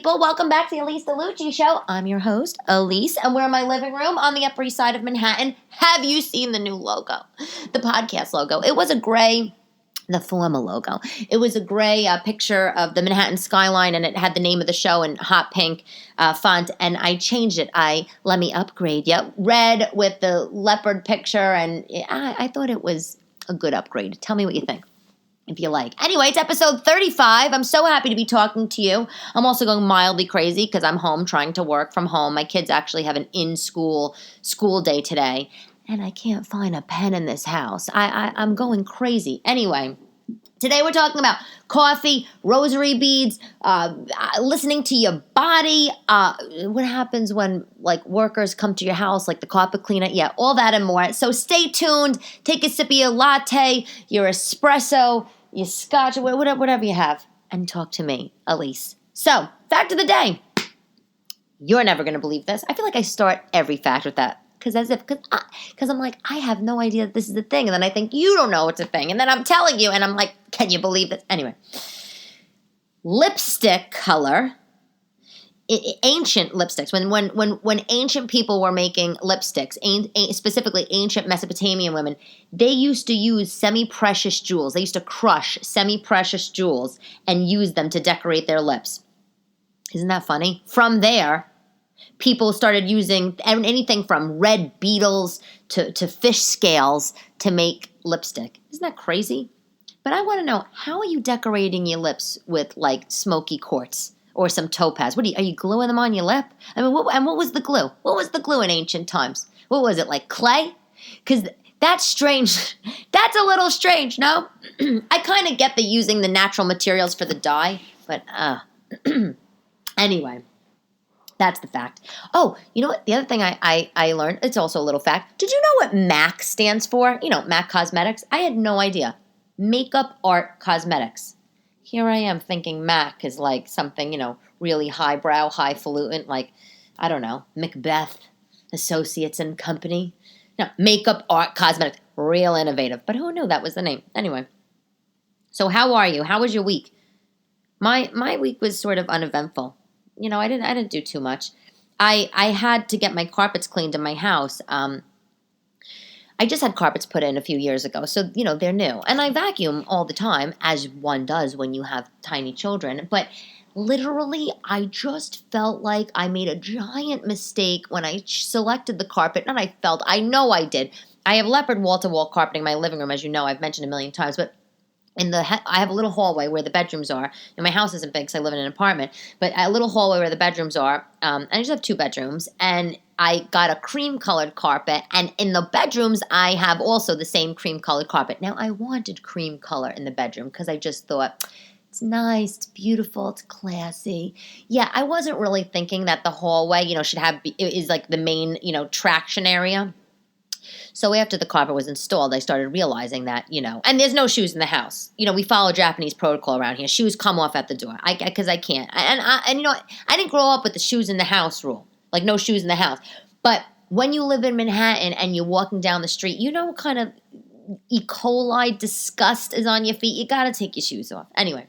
people. Welcome back to the Elyse DeLucci Show. I'm your host, Elyse, and we're in my living room on the Upper East Side of Manhattan. Have you seen the new logo? The podcast logo. It was a gray, the formal logo. It was a gray picture of the Manhattan skyline, and it had the name of the show in hot pink font, and I changed it. Let me upgrade. Yep, red with the leopard picture, and I thought it was a good upgrade. Tell me what you think, if you like. Anyway, it's episode 35. I'm so happy to be talking to you. I'm also going mildly crazy because I'm home trying to work from home. My kids actually have an in-school day today, and I can't find a pen in this house. I'm going crazy. Anyway, today we're talking about coffee, rosary beads, listening to your body, what happens when, like, workers come to your house, like the carpet cleaner, yeah, all that and more. So stay tuned, take a sip of your latte, your espresso, your scotch, whatever you have, and talk to me, Elyse. So, fact of the day. You're never going to believe this. I feel like I start every fact with that. Because I'm like, I have no idea that this is a thing. And then I think you don't know it's a thing. And then I'm telling you, and I'm like, can you believe this? Anyway, lipstick color, ancient lipsticks. When ancient people were making lipsticks, specifically ancient Mesopotamian women, they used to use semi-precious jewels. They used to crush semi-precious jewels and use them to decorate their lips. Isn't that funny? From there, people started using anything from red beetles to fish scales to make lipstick. Isn't that crazy? But I want to know, how are you decorating your lips with, like, smoky quartz or some topaz? Are you gluing them on your lip? I mean, what was the glue? What was the glue in ancient times? What was it, like clay? Because that's strange. That's a little strange, no? I kind of get the using the natural materials for the dye, but anyway. That's the fact. Oh, you know what? The other thing I learned, it's also a little fact. Did you know what MAC stands for? You know, MAC Cosmetics. I had no idea. Makeup Art Cosmetics. Here I am thinking MAC is like something, you know, really highbrow, highfalutin, like, I don't know, Macbeth, Associates and Company. No, Makeup Art Cosmetics. Real innovative. But who knew that was the name? Anyway. So how are you? How was your week? My week was sort of uneventful. You know, I didn't do too much. I had to get my carpets cleaned in my house. I just had carpets put in a few years ago, so, you know, they're new. And I vacuum all the time, as one does when you have tiny children. But literally, I just felt like I made a giant mistake when I selected the carpet. I know I did. I have leopard wall-to-wall carpeting in my living room, as you know. I've mentioned a million times, but I have a little hallway where the bedrooms are. And my house isn't big because I live in an apartment, but a little hallway where the bedrooms are. And I just have 2 bedrooms. And I got a cream-colored carpet. And in the bedrooms, I have also the same cream-colored carpet. Now, I wanted cream color in the bedroom because I just thought, it's nice, it's beautiful, it's classy. Yeah, I wasn't really thinking that the hallway, you know, is like the main, you know, traction area. So after the carpet was installed, I started realizing that, you know, and there's no shoes in the house. You know, we follow Japanese protocol around here. Shoes come off at the door because I can't. And you know, I didn't grow up with the shoes in the house rule, like no shoes in the house. But when you live in Manhattan and you're walking down the street, you know what kind of E. coli disgust is on your feet. You got to take your shoes off. Anyway,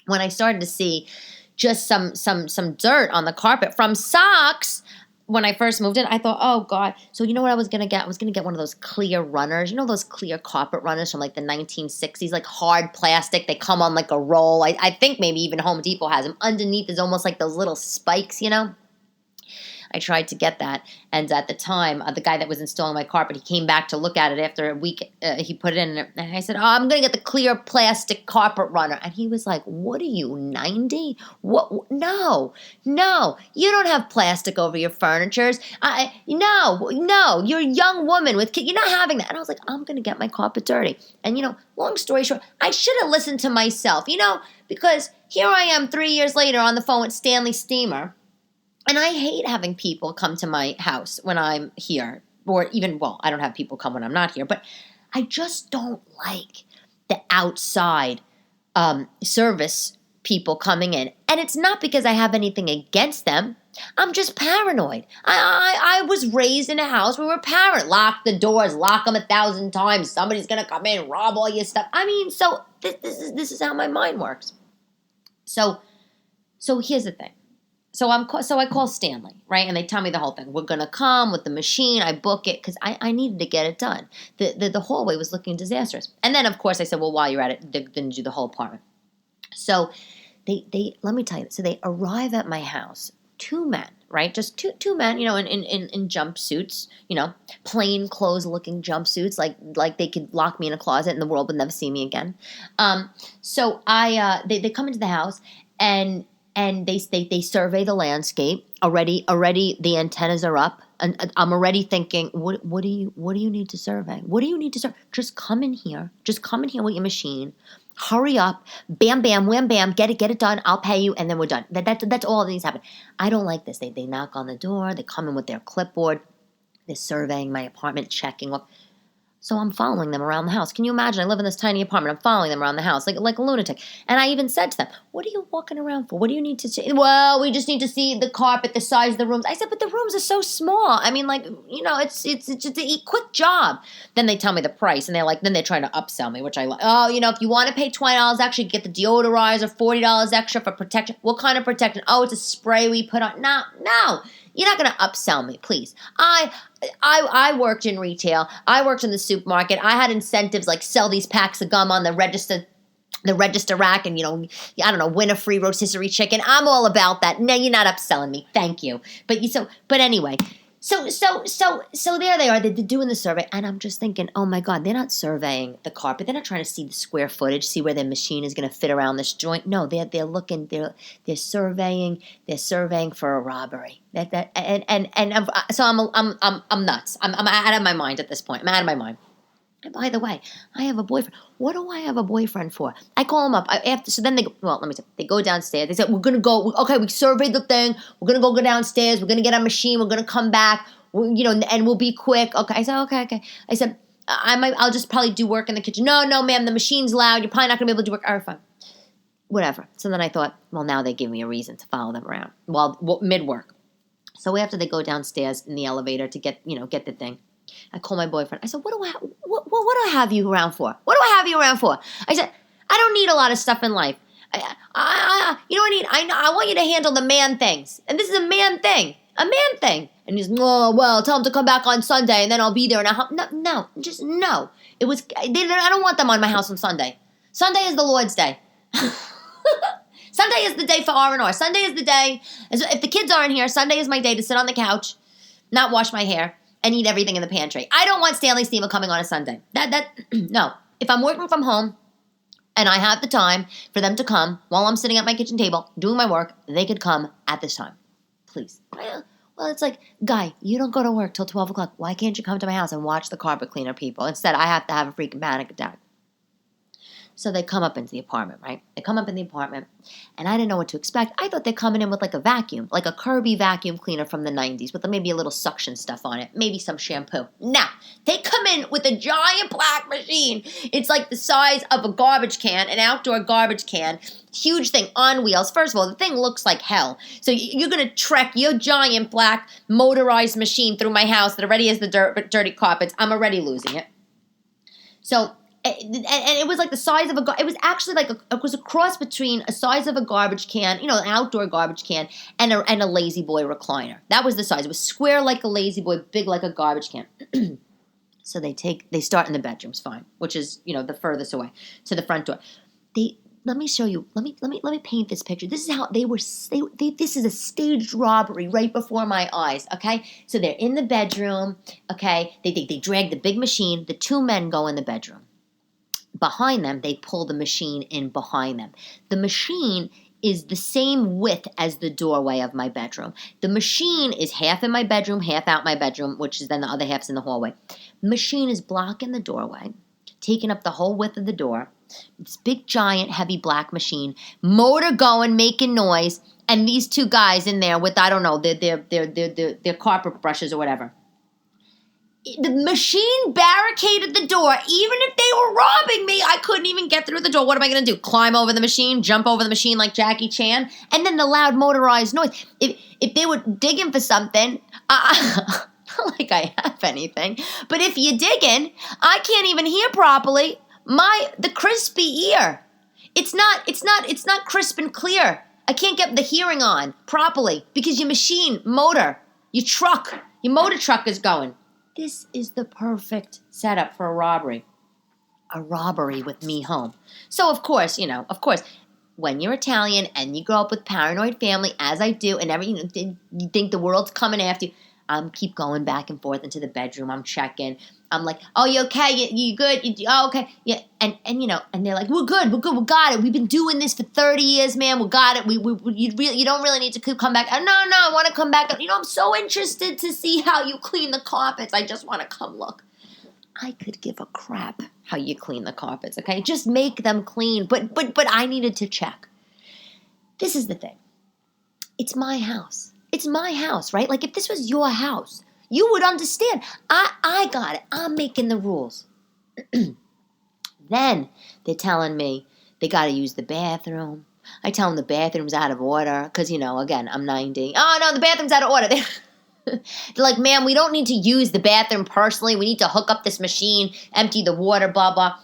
when I started to see just some dirt on the carpet from socks, when I first moved in, I thought, oh, God. So you know what I was going to get? I was going to get one of those clear runners. You know those clear carpet runners from like the 1960s, like hard plastic. They come on like a roll. I think maybe even Home Depot has them. Underneath is almost like those little spikes, you know? I tried to get that, and at the time, the guy that was installing my carpet, he came back to look at it after a week. He put it in, and I said, I'm going to get the clear plastic carpet runner. And he was like, what are you, 90? What? No, you don't have plastic over your furnitures. No, you're a young woman with kids. You're not having that. And I was like, I'm going to get my carpet dirty. And, you know, long story short, I should have listened to myself, you know, because here I am 3 years later on the phone with Stanley Steamer. And I hate having people come to my house when I'm here. Or even, well, I don't have people come when I'm not here. But I just don't like the outside service people coming in. And it's not because I have anything against them. I'm just paranoid. I was raised in a house where we're paranoid. Lock the doors, lock them 1,000 times. Somebody's going to come in, rob all your stuff. I mean, so this is how my mind works. So here's the thing. So I call Stanley, right? And they tell me the whole thing. We're going to come with the machine. I book it because I needed to get it done. The hallway was looking disastrous. And then, of course, I said, well, while you're at it, they're going to do the whole apartment. So they let me tell you. So they arrive at my house, 2 men, right? Just two men, in jumpsuits, plain clothes looking jumpsuits, like they could lock me in a closet and the world would never see me again. So they come into the house and they survey the landscape. Already the antennas are up, and I'm already thinking, what do you need to survey? What do you need to survey? Just come in here with your machine. Hurry up, bam, bam, wham, bam, get it done. I'll pay you, and then we're done. That's all that needs to happen. I don't like this. They knock on the door. They come in with their clipboard. They're surveying my apartment, checking up. So I'm following them around the house. Can you imagine? I live in this tiny apartment. I'm following them around the house like a lunatic. And I even said to them, what are you walking around for? What do you need to see? Well, we just need to see the carpet, the size of the rooms. I said, but the rooms are so small. I mean, it's just a quick job. Then they tell me the price, and then they're trying to upsell me, which I like. Oh, if you want to pay $20 extra, you get the deodorizer, $40 extra for protection. What kind of protection? Oh, it's a spray we put on. No. You're not going to upsell me, please. I worked in retail. I worked in the supermarket. I had incentives like sell these packs of gum on the register rack, and win a free rotisserie chicken. I'm all about that. No, you're not upselling me. Thank you. But anyway. So there they are. They're doing the survey, and I'm just thinking, oh my God, they're not surveying the carpet. They're not trying to see the square footage, see where their machine is going to fit around this joint. No, they're looking. They're surveying. They're surveying for a robbery. So I'm nuts. I'm out of my mind at this point. I'm out of my mind. And by the way, I have a boyfriend. What do I have a boyfriend for? I call him up. They go downstairs. They said, we're going to go. Okay, we surveyed the thing. We're going to go downstairs. We're going to get our machine. We're going to come back. And we'll be quick. Okay. I said, okay. I said, I'll just probably do work in the kitchen. No, ma'am, the machine's loud. You're probably not going to be able to do work. All right, fine. Whatever. So then I thought, well, now they give me a reason to follow them around mid-work. So after they go downstairs in the elevator to get the thing, I call my boyfriend. I said, what do I have you around for? What do I have you around for? I said, I don't need a lot of stuff in life. You know what I need? I want you to handle the man things. And this is a man thing. And he's, oh, well, tell him to come back on Sunday, and then I'll be there. And no. I don't want them on my house on Sunday. Sunday is the Lord's day. Sunday is the day for R&R. Sunday is the day. If the kids aren't here, Sunday is my day to sit on the couch, not wash my hair, and eat everything in the pantry. I don't want Stanley Steamer coming on a Sunday. No. If I'm working from home and I have the time for them to come while I'm sitting at my kitchen table doing my work, they could come at this time. Please. Well, it's like, guy, you don't go to work till 12 o'clock. Why can't you come to my house and watch the carpet cleaner people? Instead, I have to have a freaking panic attack. So they come up into the apartment, right? They come up in the apartment, and I didn't know what to expect. I thought they're coming in with like a vacuum, like a Kirby vacuum cleaner from the 90s with maybe a little suction stuff on it, maybe some shampoo. Nah, they come in with a giant black machine. It's like the size of a garbage can, an outdoor garbage can, huge thing on wheels. First of all, the thing looks like hell. So you're going to trek your giant black motorized machine through my house that already has the dirty carpets. I'm already losing it. So... And it was like the size of it was actually like it was a cross between a size of a garbage can, an outdoor garbage can, and a Lazy Boy recliner. That was the size. It was square like a Lazy Boy, big like a garbage can. So they start in the bedrooms, fine, which is, the furthest away to the front door. Let me show you. Let me paint this picture. This is how this is a staged robbery right before my eyes. Okay, so they're in the bedroom. Okay, they drag the big machine. The 2 men go in the bedroom. Behind them, they pull the machine in behind them. The machine is the same width as the doorway of my bedroom. The machine is half in my bedroom, half out my bedroom, which is then the other half's in the hallway. The machine is blocking the doorway, taking up the whole width of the door. This big, giant, heavy black machine, motor going, making noise, and these 2 guys in there with, I don't know, their carpet brushes or whatever. The machine barricaded the door. Even if they were robbing me, I couldn't even get through the door. What am I going to do? Climb over the machine? Jump over the machine like Jackie Chan? And then the loud motorized noise. If they were digging for something, not like I have anything, but if you're digging, I can't even hear properly the crispy ear. It's not crisp and clear. I can't get the hearing on properly because your your motor truck is going. This is the perfect setup for a robbery. A robbery with me home. So, of course, when you're Italian and you grow up with paranoid family, as I do, and you think the world's coming after you, keep going back and forth into the bedroom. I'm checking. I'm like, oh, you okay? You good? Oh, okay. Yeah. And they're like, we're good. We got it. We've been doing this for 30 years, man. We got it. You don't really need to come back. No, I want to come back. I'm so interested to see how you clean the carpets. I just want to come look. I could give a crap how you clean the carpets, okay? Just make them clean. But I needed to check. This is the thing. It's my house. It's my house, right? Like if this was your house, you would understand. I got it. I'm making the rules. Then they're telling me they got to use the bathroom. I tell them the bathroom's out of order because, again, I'm 90. Oh, no, the bathroom's out of order. They're like, ma'am, we don't need to use the bathroom personally. We need to hook up this machine, empty the water, blah, blah.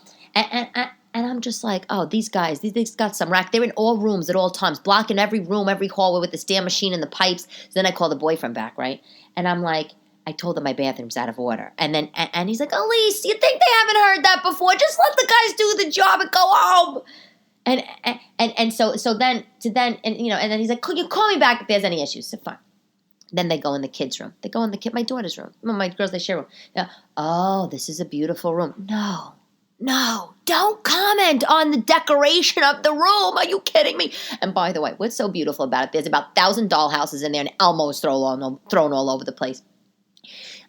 And I'm just like, oh, these guys got some rack. They're in all rooms at all times, blocking every room, every hallway with this damn machine and the pipes. So then I call the boyfriend back, right? And I'm like, I told them my bathroom's out of order. And then and he's like, Elyse, you think they haven't heard that before? Just let the guys do the job and go home. And so then he's like, could you call me back if there's any issues? So fine. Then they go in the kids' room. They go in my daughter's room. My girls, they share room. Yeah. Oh, this is a beautiful room. No, don't comment on the decoration of the room. Are you kidding me? And by the way, what's so beautiful about it, there's about 1,000 dollhouses in there and Elmo's thrown all over the place.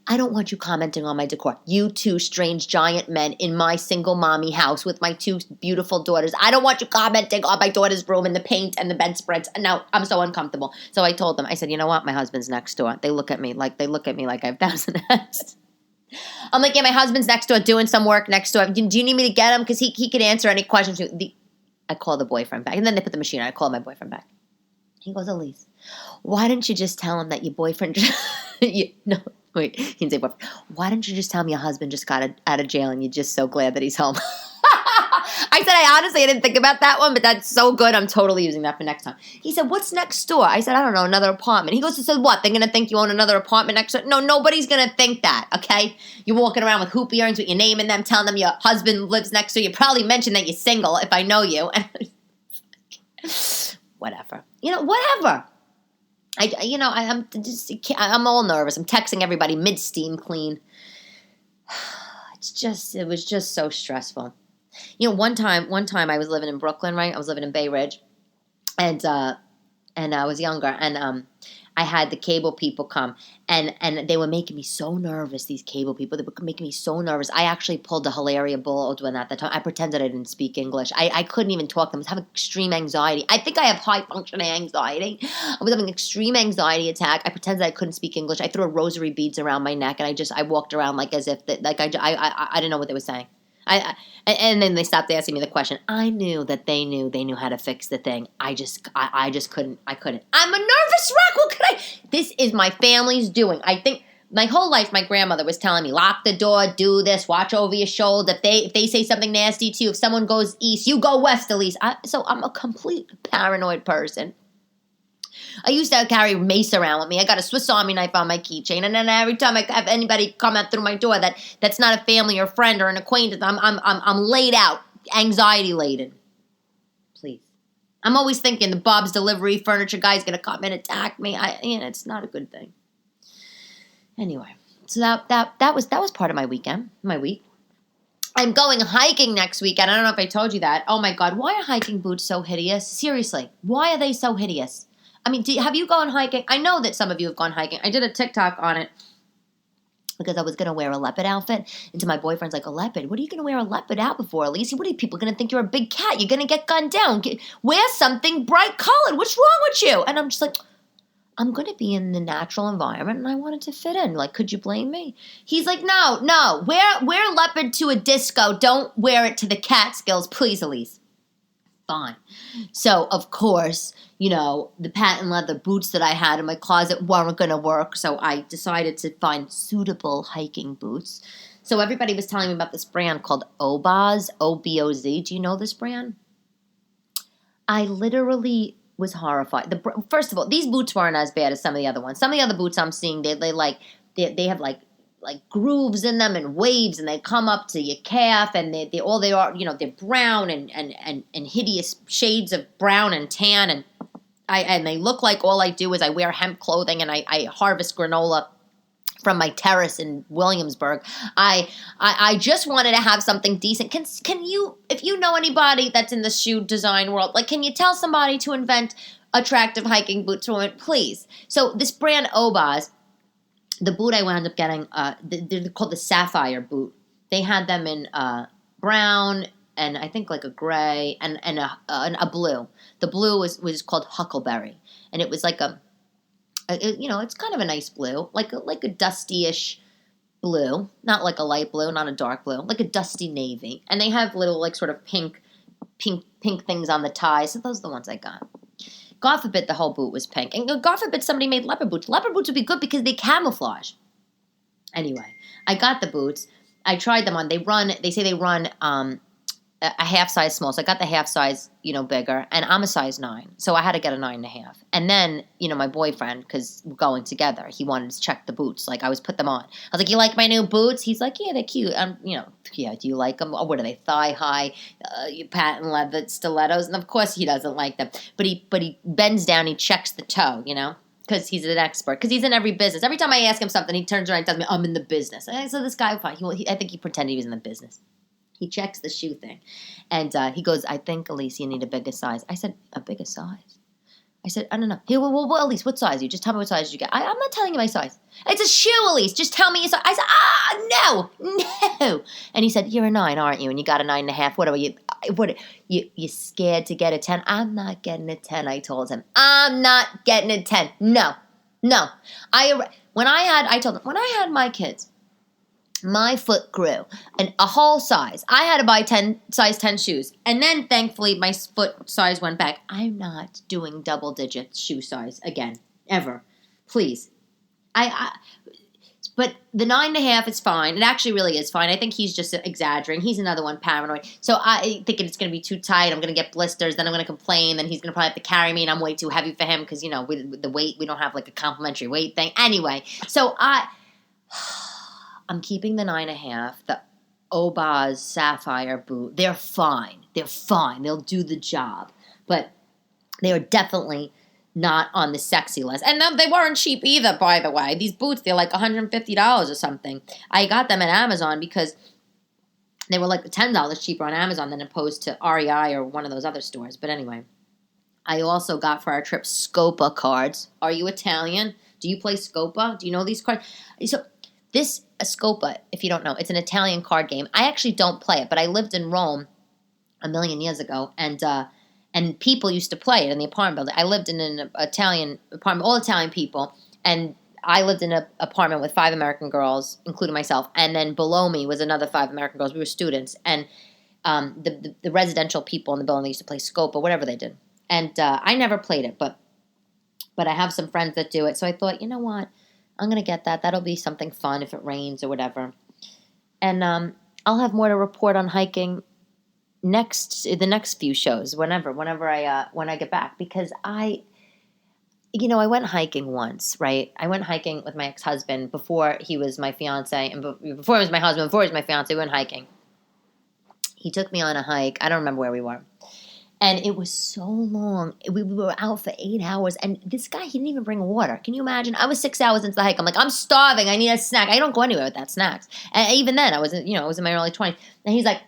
I don't want you commenting on my decor. You two strange giant men in my single mommy house with my two beautiful daughters. I don't want you commenting on my daughter's room and the paint and the bedspreads. And now I'm so uncomfortable. So I told them, I said, you know what? My husband's next door. They look at me like I have 1,000 heads. I'm like, yeah, my husband's next door doing some work next door. Do you need me to get him? Because he could answer any questions. I call the boyfriend back. And then they put the machine on. I call my boyfriend back. He goes, Elyse, why didn't you just tell him that your boyfriend... Wait, he didn't say boyfriend. Why didn't you just tell me your husband just got out of jail and you're just so glad that he's home? I said, I didn't think about that one, but that's so good. I'm totally using that for next time. He said, what's next door? I said, I don't know, another apartment. He goes, so what? They're going to think you own another apartment next door? No, nobody's going to think that, okay? You're walking around with hoop earrings with your name in them, telling them your husband lives next door. You probably mentioned that you're single if I know you. Whatever. Whatever. I'm all nervous. I'm texting everybody mid-steam clean. It was just so stressful. One time I was living in Brooklyn, right? I was living in Bay Ridge, and I was younger, and I had the cable people come, and they were making me so nervous. These cable people, they were making me so nervous. I actually pulled a hilaria bull when at the time. I pretended I didn't speak English. I couldn't even talk to them. I was having extreme anxiety. I think I have high functioning anxiety. I was having an extreme anxiety attack. I pretended I couldn't speak English. I threw a rosary beads around my neck, and I walked around like as if I didn't know what they were saying. And then they stopped asking me the question. I knew that they knew how to fix the thing. I just couldn't. I'm a nervous wreck. What could I? This is my family's doing. I think my whole life, my grandmother was telling me, lock the door, do this, watch over your shoulder. If they say something nasty to you, if someone goes east, you go west, Elyse. So I'm a complete paranoid person. I used to carry mace around with me. I got a Swiss Army knife on my keychain, and then every time I have anybody come out through my door that's not a family or friend or an acquaintance, I'm laid out, anxiety laden. Please, I'm always thinking the Bob's Delivery furniture guy's gonna come and attack me. It's not a good thing. Anyway, so that was part of my weekend, my week. I'm going hiking next weekend. I don't know if I told you that. Oh my God, why are hiking boots so hideous? Seriously, why are they so hideous? I mean, have you gone hiking? I know that some of you have gone hiking. I did a TikTok on it because I was going to wear a leopard outfit. And to my boyfriend's like, a leopard? What are you going to wear a leopard outfit for, Elyse? What are people going to think you're a big cat? You're going to get gunned down. Wear something bright colored. What's wrong with you? And I'm just like, I'm going to be in the natural environment and I wanted to fit in. Like, could you blame me? He's like, no. Wear leopard to a disco. Don't wear it to the Catskills, please, Elyse. Fine. So, of course, the patent leather boots that I had in my closet weren't going to work. So I decided to find suitable hiking boots. So everybody was telling me about this brand called Oboz, O-B-O-Z. Do you know this brand? I literally was horrified. First of all, these boots weren't as bad as some of the other ones. Some of the other boots I'm seeing, they have like grooves in them and waves, and they come up to your calf, and they are, they're brown and hideous shades of brown and tan, and they look like all I do is I wear hemp clothing and I harvest granola from my terrace in Williamsburg. I just wanted to have something decent. Can you, if you know anybody that's in the shoe design world, like, can you tell somebody to invent attractive hiking boots for women, please? So this brand Obaz, the boot I wound up getting, they're called the Sapphire boot. They had them in brown and I think like a gray and a blue. The blue was called Huckleberry, and it was like it's kind of a nice blue, like a dusty-ish blue, not like a light blue, not a dark blue, like a dusty navy. And they have little like sort of pink things on the tie. So those are the ones I got. God forbid the whole boot was pink, and God forbid somebody made leopard boots. Leopard boots would be good because they camouflage. Anyway, I got the boots. I tried them on. They say they run a half size small. So I got the half size, bigger, and I'm a size 9. So I had to get a 9.5. And then, my boyfriend, because we're going together, he wanted to check the boots. Like, I was put them on. I was like, you like my new boots? He's like, yeah, they're cute. Yeah, do you like them? Oh, what are they? Thigh high, patent leather stilettos. And of course he doesn't like them. But he bends down, he checks the toe, because he's an expert, because he's in every business. Every time I ask him something, he turns around and tells me, I'm in the business. And so this guy, fine. I think he pretended he was in the business. He checks the shoe thing. And he goes, I think, Elyse, you need a bigger size. I said, a bigger size? I said, I don't know. He well, Elyse, what size are you? Just tell me what size you get. I'm not telling you my size. It's a shoe, Elyse. Just tell me your size. I said, no. And he said, you're a 9, aren't you? And you got a 9.5. What are you? You scared to get a 10? I'm not getting a 10, I told him. I'm not getting a 10. No. I told him, when I had my kids, my foot grew a whole size. I had to buy size 10 shoes. And then, thankfully, my foot size went back. I'm not doing double-digit shoe size again, ever. Please. But the 9.5 is fine. It actually really is fine. I think he's just exaggerating. He's another one, paranoid. So I think it's going to be too tight. I'm going to get blisters. Then I'm going to complain. Then he's going to probably have to carry me, and I'm way too heavy for him because, with the weight, we don't have like a complimentary weight thing. Anyway, so I'm keeping the 9.5, the Obaz Sapphire boot. They're fine. They'll do the job. But they are definitely not on the sexy list. And they weren't cheap either, by the way. These boots, they're like $150 or something. I got them at Amazon because they were like $10 cheaper on Amazon than opposed to REI or one of those other stores. But anyway, I also got for our trip Scopa cards. Are you Italian? Do you play Scopa? Do you know these cards? So this Scopa, if you don't know, it's an Italian card game. I actually don't play it, but I lived in Rome a million years ago, and people used to play it in the apartment building. I lived in an Italian apartment, all Italian people, and I lived in an apartment with 5 American girls, including myself, and then below me was another 5 American girls. We were students, and the residential people in the building, they used to play Scopa, whatever they did. And I never played it, but I have some friends that do it, so I thought, you know what? I'm going to get that. That'll be something fun if it rains or whatever. And I'll have more to report on hiking the next few shows, whenever I get back. Because I went hiking once, right? I went hiking with my ex-husband before he was my fiance. And before he was my husband, before he was my fiance, we went hiking. He took me on a hike. I don't remember where we were. And it was so long. We were out for 8 hours. And this guy, he didn't even bring water. Can you imagine? I was 6 hours into the hike. I'm like, I'm starving. I need a snack. I don't go anywhere without snacks. And even then, I was in my early 20s. And he's like,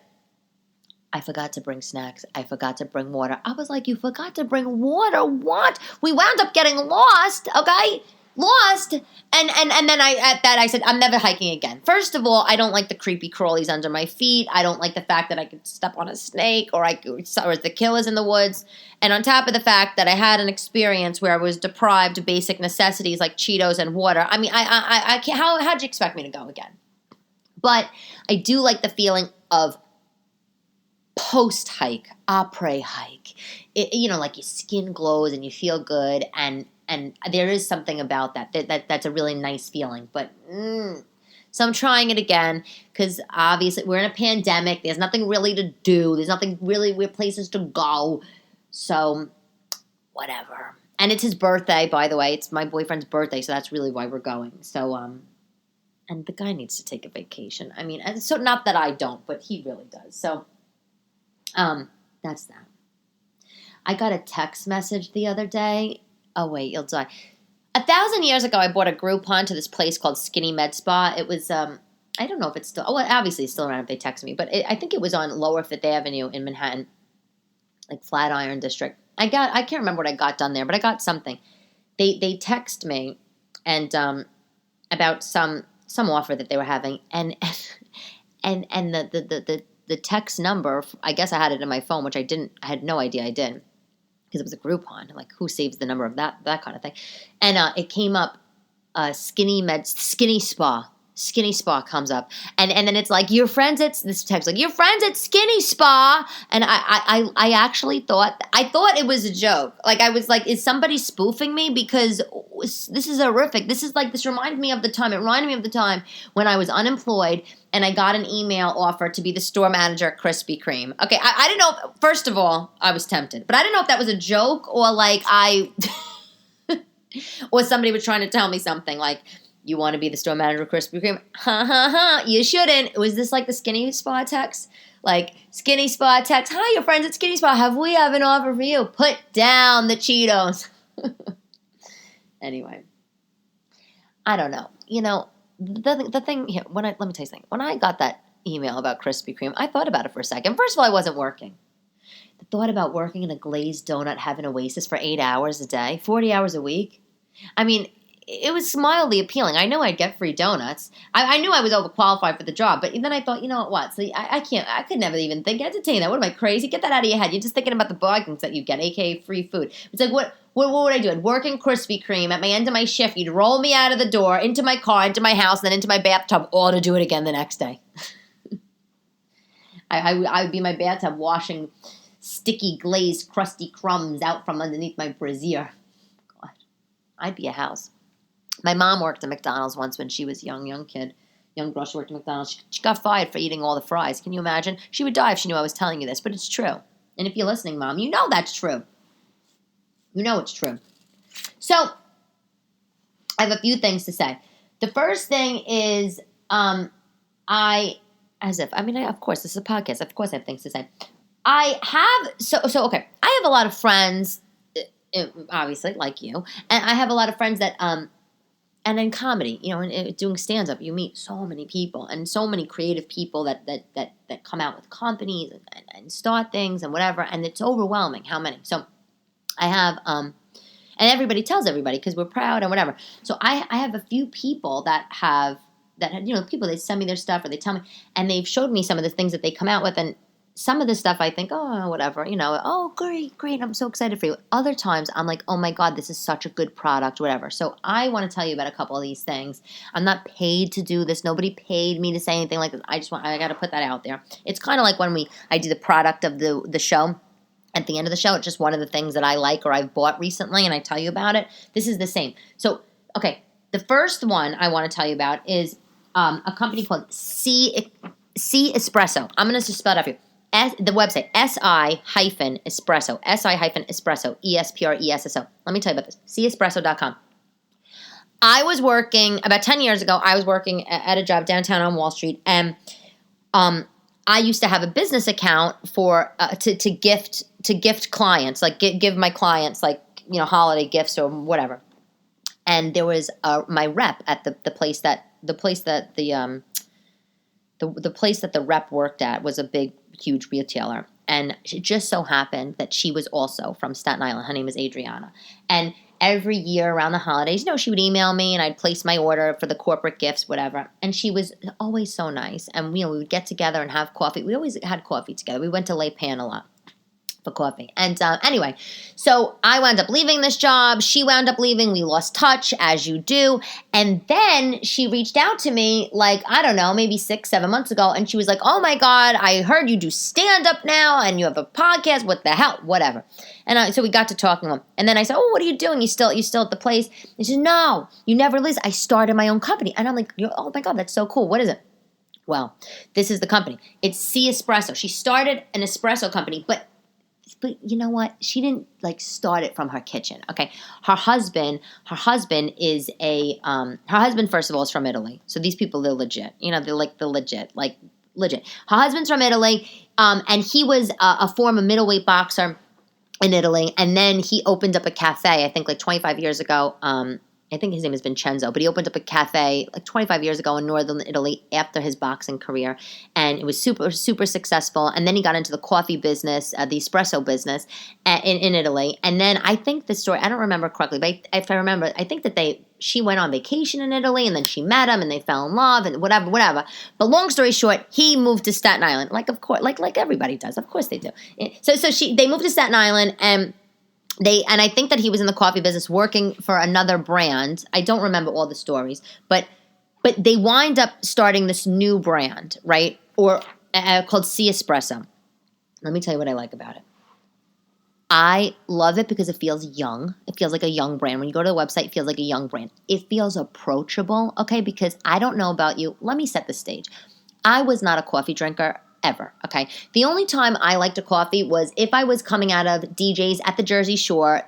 I forgot to bring snacks. I forgot to bring water. I was like, you forgot to bring water? What? We wound up getting lost, okay? Lost. And then I said, I'm never hiking again. First of all, I don't like the creepy crawlies under my feet. I don't like the fact that I could step on a snake or the killers in the woods. And on top of the fact that I had an experience where I was deprived of basic necessities like Cheetos and water. I mean, I can't, how'd you expect me to go again? But I do like the feeling of post-hike, après-hike. Like your skin glows and you feel good, and there is something about that's a really nice feeling. But so I'm trying it again because obviously we're in a pandemic. There's nothing really to do. There's nothing really places to go. So whatever. And it's his birthday, by the way. It's my boyfriend's birthday, so that's really why we're going. So, and the guy needs to take a vacation. I mean, and so not that I don't, but he really does. So, that's that. I got a text message the other day. Oh, wait, you'll die. 1,000 years ago, I bought a Groupon to this place called Skinny Med Spa. It was, I don't know if it's still, well, obviously it's still around if they text me, but I think it was on Lower Fifth Avenue in Manhattan, like Flatiron District. I can't remember what I got done there, but I got something. They text me and about some offer that they were having, and the text number, I guess I had it in my phone, which I had no idea I did, because it was a Groupon. Like, who saves the number of that kind of thing? And it came up, Skinny Spa. Skinny Spa comes up, and then it's like, your friends at this text, like, your friends at Skinny Spa, and I actually thought it was a joke. Like, I was like, is somebody spoofing me? Because this is horrific. This reminded me of the time. It reminded me of the time when I was unemployed and I got an email offer to be the store manager at Krispy Kreme. Okay, I didn't know. First of all, I was tempted, but I didn't know if that was a joke or like or somebody was trying to tell me something like, you want to be the store manager of Krispy Kreme? Ha, ha, ha. You shouldn't. Was this like the Skinny Spa text? Like, Skinny Spa text. Hi, your friends at Skinny Spa. We have an offer for you. Put down the Cheetos. Anyway. I don't know. You know, the thing here, let me tell you something. When I got that email about Krispy Kreme, I thought about it for a second. First of all, I wasn't working. The thought about working in a glazed donut, having Oasis for 8 hours a day, 40 hours a week. I mean, it was mildly appealing. I knew I'd get free donuts. I knew I was overqualified for the job, but then I thought, you know what? So I could never even think, entertain that. What am I, crazy? Get that out of your head. You're just thinking about the bargains that you get, aka free food. It's like, what would I do? I'd work in Krispy Kreme at my end of my shift. You'd roll me out of the door, into my car, into my house, and then into my bathtub, all to do it again the next day. I would be in my bathtub washing sticky, glazed, crusty crumbs out from underneath my brazier. God, I'd be a house. My mom worked at McDonald's once when she was young girl. She worked at McDonald's. She got fired for eating all the fries. Can you imagine? She would die if she knew I was telling you this, but it's true. And if you're listening, Mom, you know that's true. You know it's true. So, I have a few things to say. The first thing is, of course, this is a podcast. Of course I have things to say. Okay. I have a lot of friends, obviously, like you, and I have a lot of friends that, and in comedy, you know, and doing stand-up, you meet so many people and so many creative people that come out with companies and start things and whatever, and it's overwhelming how many. So I have, and everybody tells everybody because we're proud and whatever. So I have a few people that have, people, they send me their stuff or they tell me, and they've showed me some of the things that they come out with, and some of the stuff I think, oh, whatever, oh, great, I'm so excited for you. Other times I'm like, oh my God, this is such a good product, whatever. So I want to tell you about a couple of these things. I'm not paid to do this. Nobody paid me to say anything like this. I got to put that out there. It's kind of like when I do the product of the show. At the end of the show, it's just one of the things that I like or I've bought recently and I tell you about it. This is the same. So, okay, the first one I want to tell you about is a company called C Espresso. I'm going to just spell it out for you. The website, SI-Espresso, SI-Espresso, ESPRESSO. Let me tell you about this, cespresso.com. I was working, about 10 years ago, I was working at a job downtown on Wall Street, and I used to have a business account for to gift clients, like give my clients, like, holiday gifts or whatever. And there was my rep at the place that the rep worked at was a big, huge retailer. And it just so happened that she was also from Staten Island. Her name is Adriana. And every year around the holidays, she would email me and I'd place my order for the corporate gifts, whatever. And she was always so nice. And, we would get together and have coffee. We always had coffee together. We went to Le Pan a lot for coffee. And anyway, so I wound up leaving this job. She wound up leaving. We lost touch, as you do. And then she reached out to me, like, I don't know, maybe 6-7 months ago. And she was like, oh my God, I heard you do stand-up now and you have a podcast. What the hell? Whatever. And so we got to talking. And then I said, oh, what are you doing? You still at the place? And she said, no, you never lose. I started my own company. And I'm like, oh my God, that's so cool. What is it? Well, this is the company. It's C Espresso. She started an espresso company, but but you know what? She didn't like start it from her kitchen. Okay. Her husband is her husband, first of all, is from Italy. So these people, they're legit. They're like the legit. Her husband's from Italy. And he was a former middleweight boxer in Italy. And then he opened up a cafe, I think like 25 years ago. I think his name is Vincenzo, but he opened up a cafe like 25 years ago in northern Italy after his boxing career, and it was super, super successful. And then he got into the coffee business, the espresso business in Italy. And then I think the story, I don't remember correctly, but if I remember, I think that she went on vacation in Italy, and then she met him, and they fell in love, and whatever. But long story short, he moved to Staten Island, like of course, like everybody does, of course they do. So they moved to Staten Island, and I think that he was in the coffee business working for another brand. I don't remember all the stories, but they wind up starting this new brand, right? Or called Sea Espresso. Let me tell you what I like about it. I love it because it feels young. It feels like a young brand. When you go to the website, it feels like a young brand. It feels approachable, okay? Because I don't know about you. Let me set the stage. I was not a coffee drinker ever, okay? The only time I liked a coffee was if I was coming out of DJ's at the Jersey Shore,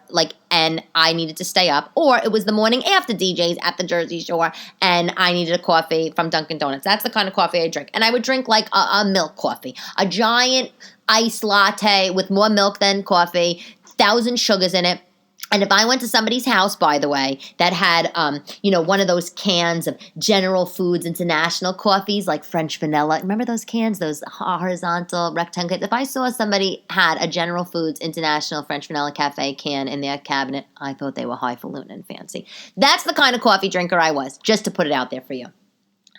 and I needed to stay up, or it was the morning after DJ's at the Jersey Shore, and I needed a coffee from Dunkin' Donuts. That's the kind of coffee I drink. And I would drink like a milk coffee, a giant iced latte with more milk than coffee, 1,000 sugars in it. And if I went to somebody's house, by the way, that had, one of those cans of General Foods International coffees, like French vanilla. Remember those cans, those horizontal rectangles? If I saw somebody had a General Foods International French vanilla cafe can in their cabinet, I thought they were highfalutin and fancy. That's the kind of coffee drinker I was, just to put it out there for you.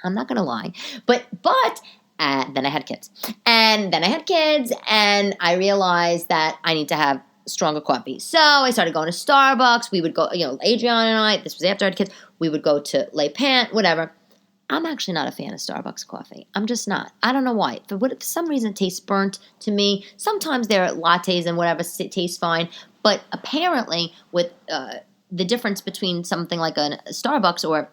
I'm not going to lie. But then I had kids. And then I had kids, and I realized that I need to have stronger coffee. So I started going to Starbucks. We would go, Adriana and I, this was after I had kids, we would go to Le Pant, whatever. I'm actually not a fan of Starbucks coffee. I'm just not. I don't know why. For some reason, it tastes burnt to me. Sometimes their lattes and whatever taste fine. But apparently, with the difference between something like a Starbucks or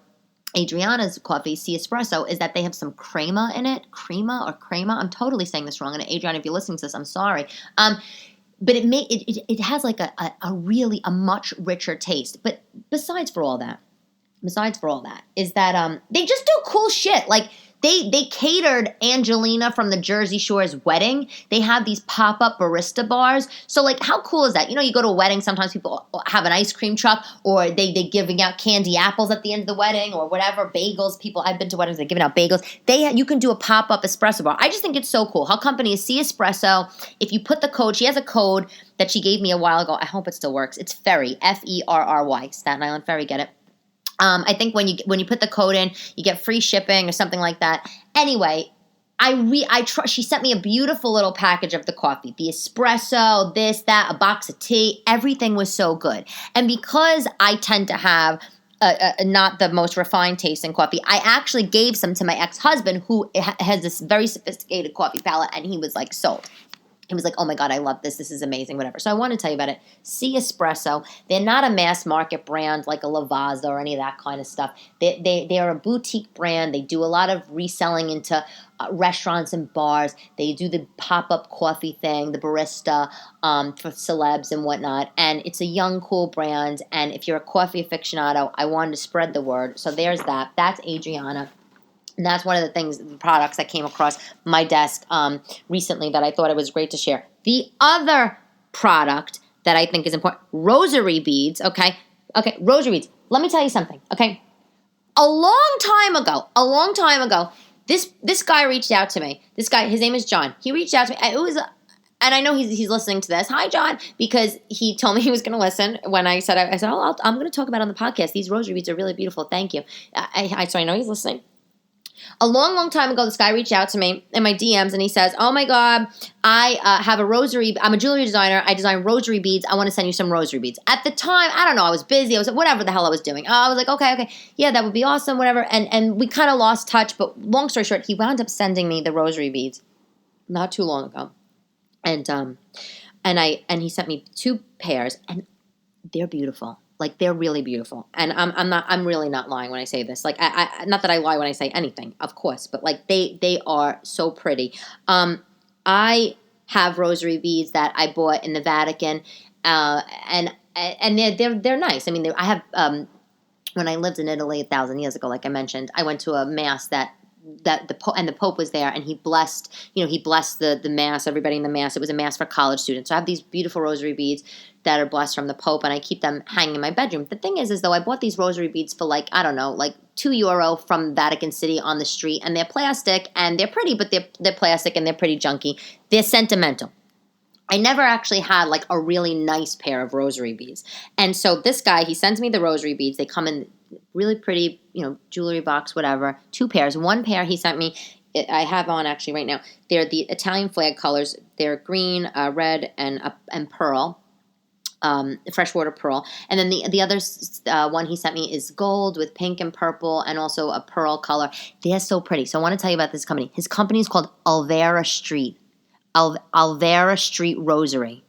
Adriana's coffee, Sea Espresso, is that they have some crema in it. Crema. I'm totally saying this wrong. And Adriana, if you're listening to this, I'm sorry. But it has like a much richer taste. But besides for all that, is that they just do cool shit. Like they catered Angelina from the Jersey Shore's wedding. They have these pop-up barista bars. So like, how cool is that? You go to a wedding, sometimes people have an ice cream truck, or they giving out candy apples at the end of the wedding, or whatever, bagels. I've been to weddings, they're giving out bagels. You can do a pop-up espresso bar. I just think it's so cool. Her company is Sea Espresso. If you put the code, she has a code that she gave me a while ago. I hope it still works. It's Ferry, Ferry, Staten Island Ferry, get it? I think when you put the code in, you get free shipping or something like that. Anyway, she sent me a beautiful little package of the coffee, the espresso, this, that, a box of tea. Everything was so good. And because I tend to have not the most refined taste in coffee, I actually gave some to my ex-husband, who has this very sophisticated coffee palate, and he was like sold. He was like, oh my God, I love this. This is amazing, whatever. So I want to tell you about it. Sea Espresso. They're not a mass market brand like a Lavazza or any of that kind of stuff. They are a boutique brand. They do a lot of reselling into restaurants and bars. They do the pop-up coffee thing, the barista for celebs and whatnot. And it's a young, cool brand. And if you're a coffee aficionado, I wanted to spread the word. So there's that. That's Adriana. And that's one of the products that came across my desk recently that I thought it was great to share. The other product that I think is important, rosary beads, okay? Okay, rosary beads. Let me tell you something, okay? A long time ago, this guy reached out to me. This guy, his name is John. He reached out to me. And I know he's listening to this. Hi, John, because he told me he was going to listen when I said, I'm going to talk about it on the podcast. These rosary beads are really beautiful. Thank you. So I know he's listening. A long, long time ago, this guy reached out to me in my DMs, and he says, oh my God, I have a rosary. I'm a jewelry designer. I design rosary beads. I want to send you some rosary beads. At the time, I don't know. I was busy. I was whatever the hell I was doing. I was like, okay. Yeah, that would be awesome, whatever. And we kind of lost touch. But long story short, he wound up sending me the rosary beads not too long ago. And he sent me 2 pairs, and they're beautiful. Like, they're really beautiful. And I'm really not lying when I say this. Like, I not that I lie when I say anything, of course, but like they are so pretty. I have rosary beads that I bought in the Vatican, and they're nice. I mean, I have when I lived in Italy 1,000 years ago, like I mentioned, I went to a mass that the Pope was there, and he blessed the mass, everybody in the mass. It was a mass for college students. So I have these beautiful rosary beads that are blessed from the Pope, and I keep them hanging in my bedroom. The thing is though, I bought these rosary beads for like, I don't know, like €2 from Vatican City on the street, and they're plastic, and they're pretty, but they're plastic, and they're pretty junky. They're sentimental. I never actually had like a really nice pair of rosary beads. And so this guy, he sends me the rosary beads. They come in really pretty, jewelry box, whatever. 2 pairs. One pair he sent me, I have on actually right now. They're the Italian flag colors. They're green, red, and pearl. Freshwater pearl. And then the other one he sent me is gold with pink and purple and also a pearl color. They're so pretty. So I want to tell you about this company. His company is called Olvera Street. Olvera Street Rosary.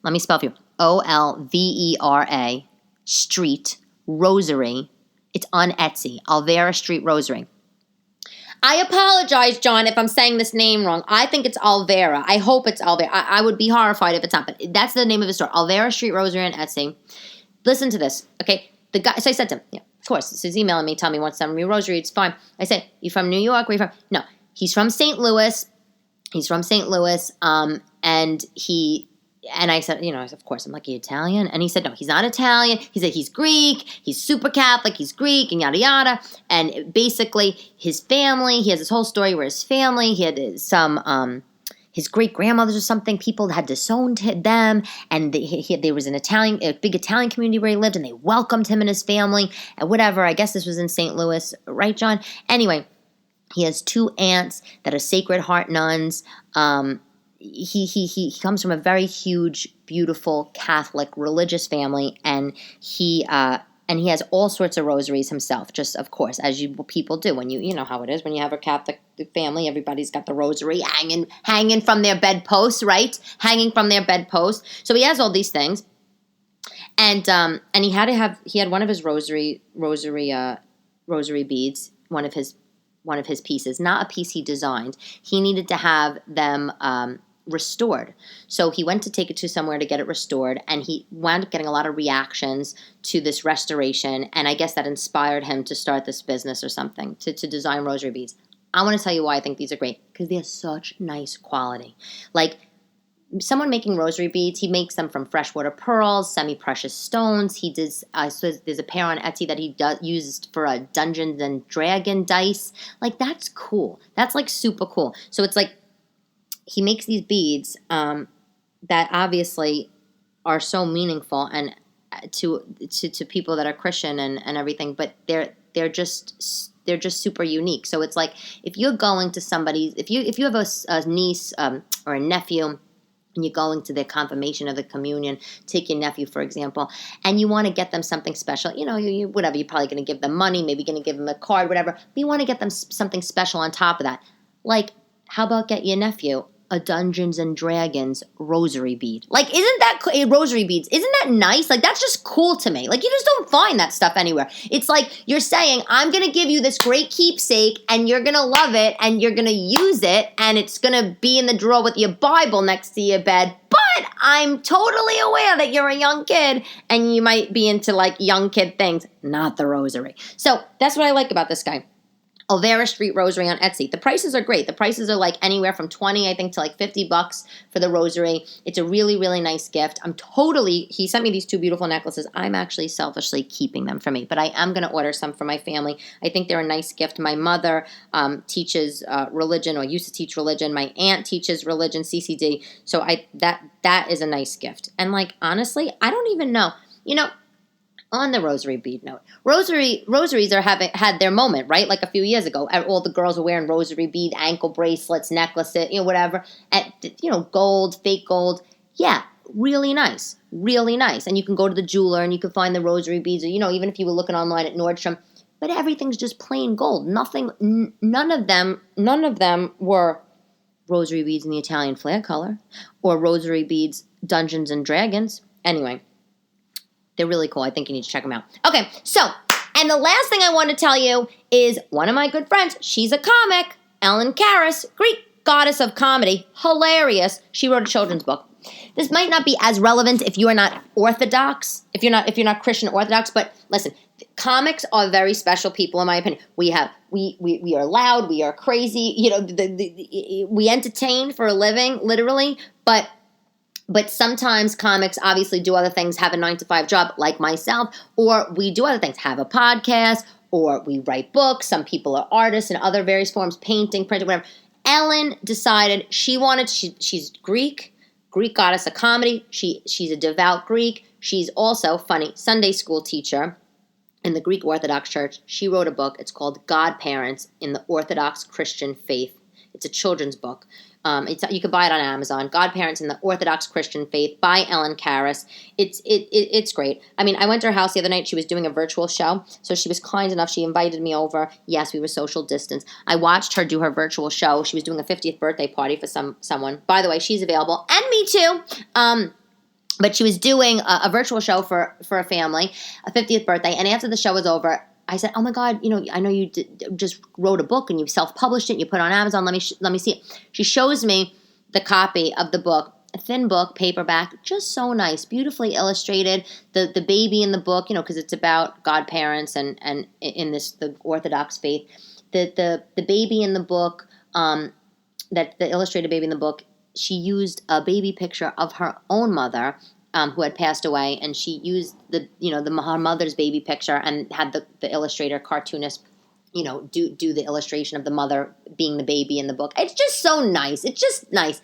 Let me spell for you. Olvera Street Rosary. It's on Etsy. Olvera Street Rosary. I apologize, John, if I'm saying this name wrong. I think it's Olvera. I hope it's Olvera. I would be horrified if it's not, but that's the name of the store. Olvera Street Rosary on Etsy. Listen to this, okay? The guy. So I said to him, yeah, of course, he's emailing me, telling me he wants to send me a rosary. It's fine. I said, you from New York? Where you from? No, he's from St. Louis. He's from St. Louis, and I said, of course, I'm like, you Italian? And he said, no, he's not Italian. He said he's Greek, he's super Catholic, he's Greek, and yada, yada. And basically, his family, he has this whole story where his family, he had some, his great-grandmothers or something, people had disowned them, and there was a big Italian community where he lived, and they welcomed him and his family, and whatever. I guess this was in St. Louis, right, John? Anyway, he has 2 aunts that are Sacred Heart nuns. He comes from a very huge, beautiful Catholic religious family, and he has all sorts of rosaries himself. Just of course, as people do when you know how it is when you have a Catholic family. Everybody's got the rosary hanging from their bedpost, right? Hanging from their bedpost. So he has all these things, and he had one of his rosary beads, one of his pieces, not a piece he designed. He needed to have them restored. So he went to take it to somewhere to get it restored, and he wound up getting a lot of reactions to this restoration, and I guess that inspired him to start this business or something, to design rosary beads. I want to tell you why I think these are great, because they have such nice quality. Like, someone making rosary beads, he makes them from freshwater pearls, semi-precious stones. He does. So there's a pair on Etsy that he uses for a Dungeons and Dragon dice. Like, that's cool. That's like super cool. So it's like he makes these beads that obviously are so meaningful and to people that are Christian and everything, but they're just super unique. So it's like if you're going to somebody's, if you have a niece or a nephew, and you're going to their confirmation of the communion, take your nephew, for example, and you want to get them something special, whatever, you're probably going to give them money, maybe going to give them a card, whatever, but you want to get them something special on top of that. Like, how about get your nephew a Dungeons and Dragons rosary bead? Like, isn't that rosary beads? Isn't that nice? Like, that's just cool to me. Like, you just don't find that stuff anywhere. It's like you're saying, I'm going to give you this great keepsake, and you're going to love it, and you're going to use it, and it's going to be in the drawer with your Bible next to your bed. But I'm totally aware that you're a young kid, and you might be into, like, young kid things, not the rosary. So that's what I like about this guy. Olvera Street Rosary on Etsy. The prices are great. The prices are like anywhere from $20, I think, to like $50 for the rosary. It's a really, really nice gift. He sent me these 2 beautiful necklaces. I'm actually selfishly keeping them for me, but I am going to order some for my family. I think they're a nice gift. My mother teaches religion, or used to teach religion. My aunt teaches religion, CCD. So that is a nice gift. And like, honestly, I don't even know. On the rosary bead note, rosaries had their moment, right? Like a few years ago, all the girls were wearing rosary bead ankle bracelets, necklaces, whatever. Gold, fake gold. Yeah, really nice, really nice. And you can go to the jeweler and you can find the rosary beads, or even if you were looking online at Nordstrom. But everything's just plain gold. None of them were rosary beads in the Italian flag color or rosary beads Dungeons and Dragons. Anyway. They're really cool. I think you need to check them out. Okay, so, and the last thing I want to tell you is one of my good friends, she's a comic, Ellen Karras, Greek goddess of comedy, hilarious. She wrote a children's book. This might not be as relevant if you are not Orthodox, if you're not Christian Orthodox, but listen, comics are very special people in my opinion. We are loud, we are crazy, we entertain for a living, literally, but sometimes comics obviously do other things, have a 9-to-5 job like myself, or we do other things, have a podcast, or we write books. Some people are artists in other various forms, painting, printing, whatever. Ellen decided she's Greek goddess of comedy. She's a devout Greek. She's also, funny, Sunday school teacher in the Greek Orthodox Church. She wrote a book. It's called Godparents in the Orthodox Christian Faith. It's a children's book. You can buy it on Amazon. Godparents in the Orthodox Christian Faith by Ellen Karas. It's great. I mean, I went to her house the other night. She was doing a virtual show, so she was kind enough. She invited me over. Yes, we were social distance. I watched her do her virtual show. She was doing a 50th birthday party for someone. By the way, she's available, and me too. But she was doing a virtual show for a family, a 50th birthday, and after the show was over, I said, "Oh my God, I know you just wrote a book and you self-published it. And you put it on Amazon. Let me see it." She shows me the copy of the book, a thin book, paperback, just so nice, beautifully illustrated. The baby in the book, because it's about godparents and in the Orthodox faith. The baby in the book, that the illustrated baby in the book, she used a baby picture of her own mother, who had passed away, and she used her mother's baby picture and had the illustrator, cartoonist, do the illustration of the mother being the baby in the book. It's just so nice. It's just nice.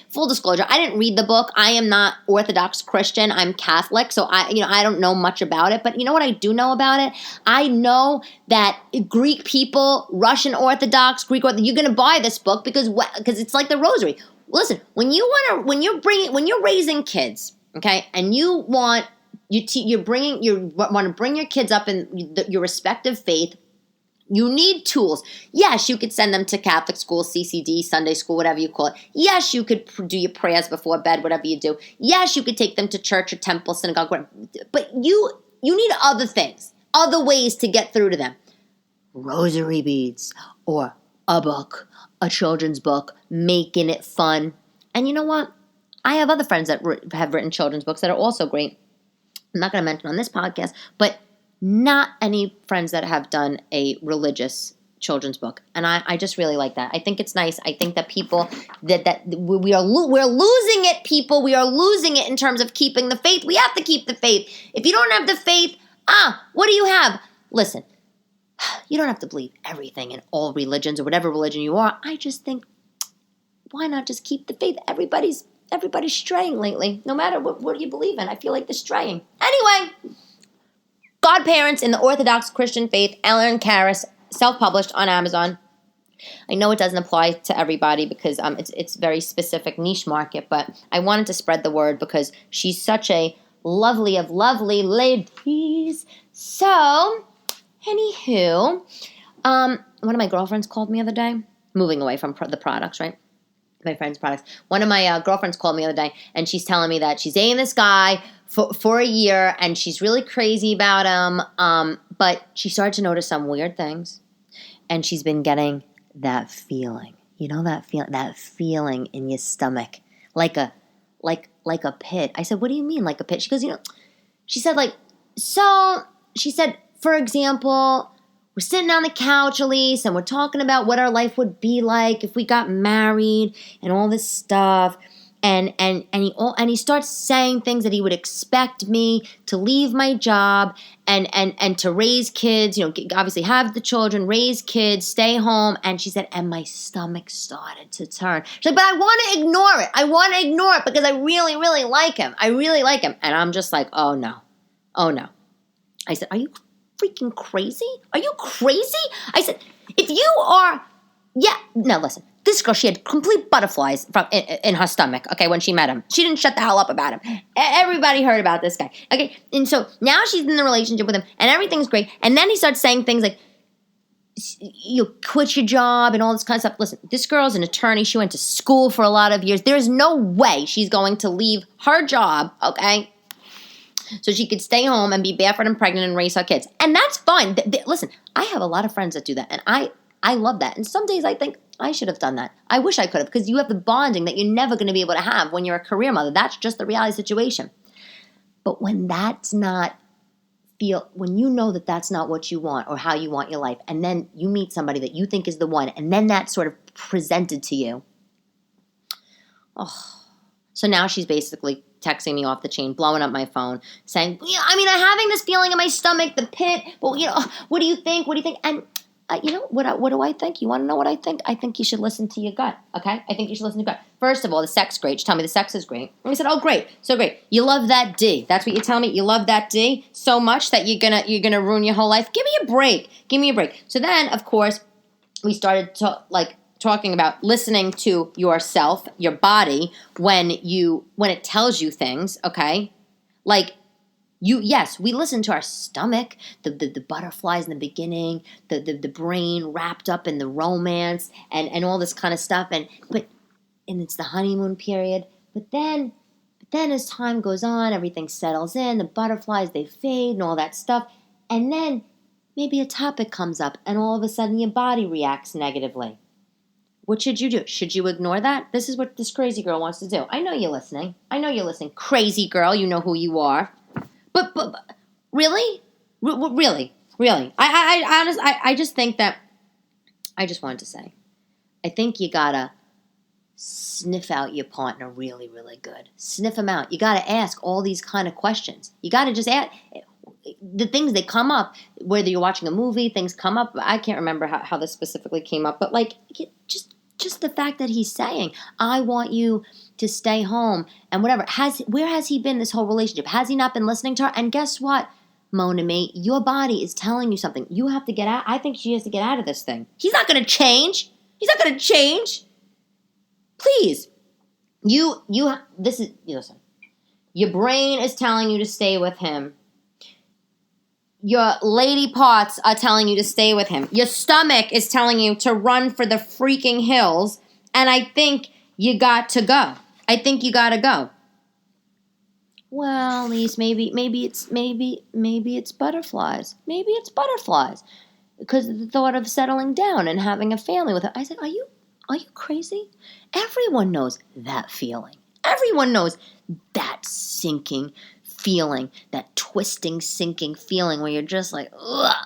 Full disclosure, I didn't read the book. I am not Orthodox Christian. I'm Catholic, so I don't know much about it. But you know what I do know about it? I know that Greek people, Russian Orthodox, you're going to buy this book because it's like the Rosary. Listen, when you're raising kids, okay, and you want to bring your kids up in your respective faith, you need tools. Yes, you could send them to Catholic school, CCD, Sunday school, whatever you call it. Yes, you could do your prayers before bed, whatever you do. Yes, you could take them to church or temple, synagogue, whatever. But you need other things, other ways to get through to them. Rosary beads or a book, a children's book, making it fun. And you know what? I have other friends that have written children's books that are also great. I'm not going to mention on this podcast, but not any friends that have done a religious children's book. And I just really like that. I think it's nice. I think that people, that we're losing it, people. We are losing it in terms of keeping the faith. We have to keep the faith. If you don't have the faith, what do you have? Listen, you don't have to believe everything in all religions or whatever religion you are. I just think, why not just keep the faith? Everybody's straying lately. No matter what you believe in, I feel like they're straying. Anyway, Godparents in the Orthodox Christian Faith, Ellen Karas, self-published on Amazon. I know it doesn't apply to everybody because it's very specific niche market, but I wanted to spread the word because she's such a lovely of lovely ladies. So, anywho, one of my girlfriends called me the other day, moving away from the products, right? My friend's products. One of my girlfriends called me the other day, and she's telling me that she's dating this guy for a year, and she's really crazy about him, but she started to notice some weird things, and she's been getting that feeling. You know that feeling in your stomach, like a pit. I said, "What do you mean, like a pit?" She goes, she said, for example, we're sitting on the couch, Elyse, and we're talking about what our life would be like if we got married and all this stuff. And he starts saying things that he would expect me to leave my job and to raise kids, obviously have the children, raise kids, stay home. And she said, and my stomach started to turn. She's like, but I want to ignore it. I want to ignore it because I really, really like him. I really like him. And I'm just like, oh no. I said, are you freaking crazy? Are you crazy? I said, if you are, no, listen. This girl, she had complete butterflies in her stomach, okay, when she met him. She didn't shut the hell up about him. Everybody heard about this guy, okay? And so now she's in the relationship with him, and everything's great. And then he starts saying things like, you quit your job and all this kind of stuff. Listen, this girl's an attorney. She went to school for a lot of years. There's no way she's going to leave her job, okay, so she could stay home and be barefoot and pregnant and raise her kids. And that's fine. Listen, I have a lot of friends that do that, and I love that. And some days I think I should have done that. I wish I could have, because you have the bonding that you're never going to be able to have when you're a career mother. That's just the reality situation. But when when you know that that's not what you want or how you want your life, and then you meet somebody that you think is the one, and then that's sort of presented to you. Oh, so now she's basically texting me off the chain, blowing up my phone, saying, I'm having this feeling in my stomach, the pit. Well, what do you think? What do you think? And what do I think? You want to know what I think? I think you should listen to your gut, okay? I think you should listen to your gut. First of all, the sex is great. She told me the sex is great. And we said, oh, great. So great. You love that D. That's what you're telling me? You love that D so much that you're gonna ruin your whole life? Give me a break. Give me a break. So then, of course, we started talking about listening to yourself, your body, when it tells you things, okay? Yes, we listen to our stomach, the butterflies in the beginning, the brain wrapped up in the romance and all this kind of stuff, and it's the honeymoon period. But then as time goes on, everything settles in, the butterflies, they fade and all that stuff, and then maybe a topic comes up and all of a sudden your body reacts negatively. What should you do? Should you ignore that? This is what this crazy girl wants to do. I know you're listening. Crazy girl, you know who you are. But really? Really? I honestly, I just think that, I just wanted to say, I think you gotta sniff out your partner really, really good. Sniff them out. You gotta ask all these kind of questions. You gotta just ask the things that come up, whether you're watching a movie, things come up. I can't remember how this specifically came up, but just the fact that he's saying, I want you to stay home and whatever. Where has he been this whole relationship? Has he not been listening to her? And guess what, Mon ami, your body is telling you something. You have to get out. I think she has to get out of this thing. He's not going to change. Please. Listen. Your brain is telling you to stay with him. Your lady parts are telling you to stay with him. Your stomach is telling you to run for the freaking hills. And I think you got to go. I think you got to go. Well, Elyse, maybe it's butterflies. Maybe it's butterflies. Because of the thought of settling down and having a family with her. I said, are you crazy? Everyone knows that feeling. Everyone knows that sinking feeling, that twisting, sinking feeling where you're just like, ugh,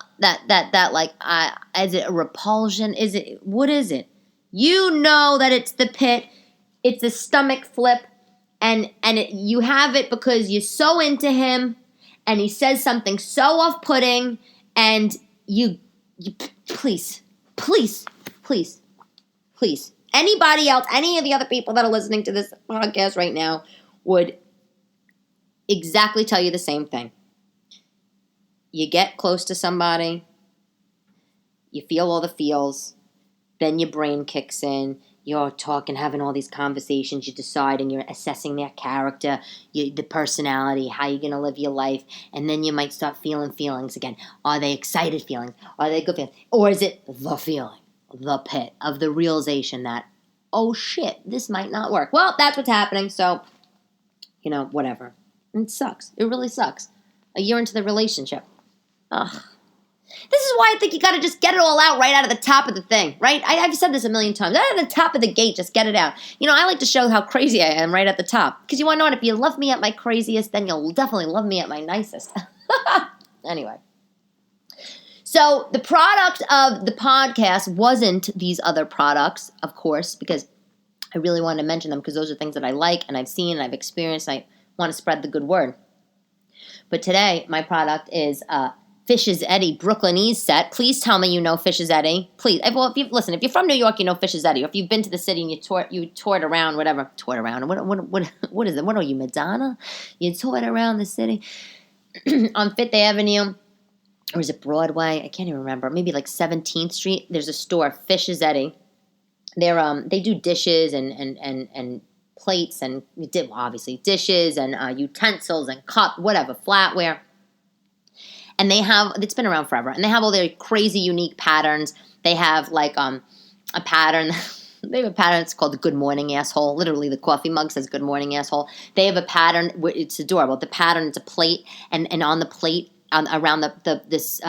is it a repulsion? What is it? You know that it's the pit, it's the stomach flip, and you have it because you're so into him, and he says something so off-putting, and you please. Anybody else, any of the other people that are listening to this podcast right now would exactly tell you the same thing. You get close to somebody, you feel all the feels, then your brain kicks in, you're talking, having all these conversations, you're deciding, you're assessing their character, the personality, how you're going to live your life, and then you might start feeling feelings again. Are they excited feelings? Are they good feelings? Or is it the feeling, the pit of the realization that, oh shit, this might not work. Well, that's what's happening, so, whatever. It sucks. It really sucks. A year into the relationship. Ugh. This is why I think you got to just get it all out right out of the top of the thing, right? I've said this a million times. Right at the top of the gate, just get it out. I like to show how crazy I am right at the top. Because you want to know what? If you love me at my craziest, then you'll definitely love me at my nicest. Anyway. So the product of the podcast wasn't these other products, of course, because I really wanted to mention them because those are things that I like and I've seen and I've experienced. And I want to spread the good word. But today, my product is Fishs Eddy Brooklynese set. Please tell me you know Fishs Eddy. Please. Well, if you're from New York, you know Fishs Eddy. Or if you've been to the city and you toured around, whatever. Toured around. What is it? What are you, Madonna? You toured around the city on Fifth Avenue. Or is it Broadway? I can't even remember. Maybe like 17th Street. There's a store, Fishs Eddy. They do dishes and plates and obviously dishes and utensils and cup, whatever, flatware. And it's been around forever. And they have all their crazy unique patterns. They have like a pattern. They have a pattern. It's called the Good Morning Asshole. Literally, the coffee mug says Good Morning Asshole. They have a pattern. It's adorable. The pattern, it's a plate. And on the plate, around this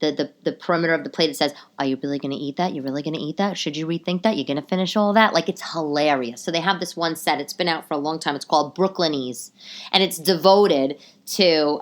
the perimeter of the plate. It says, "Are you really going to eat that? You're really going to eat that? Should you rethink that? You're going to finish all that?" Like, it's hilarious. So they have this one set. It's been out for a long time. It's called Brooklynese, and it's devoted to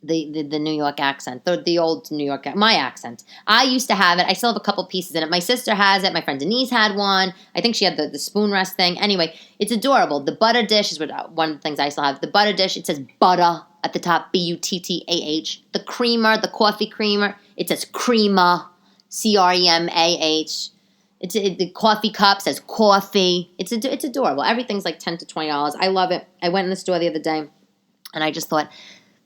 the New York accent, the old New York, my accent. I used to have it. I still have a couple pieces in it. My sister has it. My friend Denise had one. I think she had the spoon rest thing. Anyway, it's adorable. The butter dish is one of the things I still have. The butter dish, it says butter at the top, Buttah. The creamer, the coffee creamer, it says crema, CREMAH. The coffee cup says coffee. It's adorable. Everything's like $10 to $20. I love it. I went in the store the other day, and I just thought,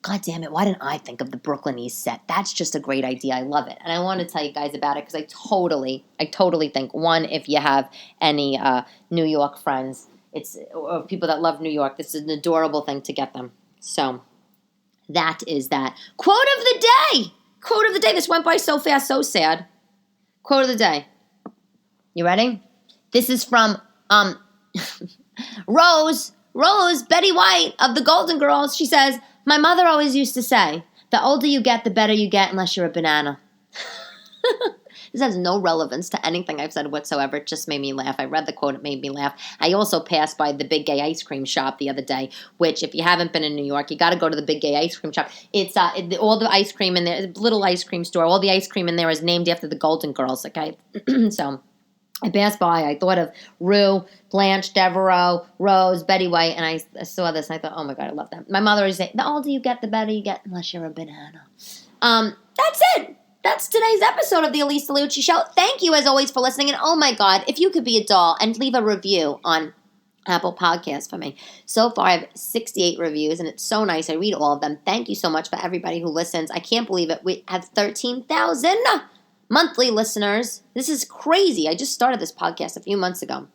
God damn it, why didn't I think of the Brooklynese set? That's just a great idea. I love it. And I want to tell you guys about it because I totally think, one, if you have any New York friends, or people that love New York, this is an adorable thing to get them. So that is that. Quote of the day. Quote of the day. This went by so fast, so sad. Quote of the day. You ready? This is from Rose, Betty White of the Golden Girls. She says, "My mother always used to say, the older you get, the better you get unless you're a banana." This has no relevance to anything I've said whatsoever. It just made me laugh. I read the quote. It made me laugh. I also passed by the Big Gay Ice Cream Shop the other day, which if you haven't been in New York, you got to go to the Big Gay Ice Cream Shop. It's all the ice cream in there, little ice cream store, all the ice cream in there is named after the Golden Girls, okay? So I passed by. I thought of Rue, Blanche, Devereaux, Rose, Betty White, and I saw this, and I thought, oh, my God, I love that. My mother always said, the older you get, the better you get, unless you're a banana. That's it. That's today's episode of the Elyse DeLucci Show. Thank you, as always, for listening. And, oh, my God, if you could be a doll and leave a review on Apple Podcasts for me. So far, I have 68 reviews, and it's so nice. I read all of them. Thank you so much for everybody who listens. I can't believe it. We have 13,000 monthly listeners. This is crazy. I just started this podcast a few months ago.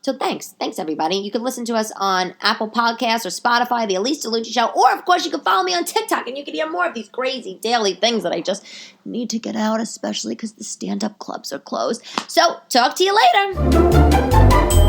So thanks. Thanks, everybody. You can listen to us on Apple Podcasts or Spotify, The Elyse DeLucci Show, or, of course, you can follow me on TikTok, and you can hear more of these crazy daily things that I just need to get out, especially because the stand-up clubs are closed. So talk to you later.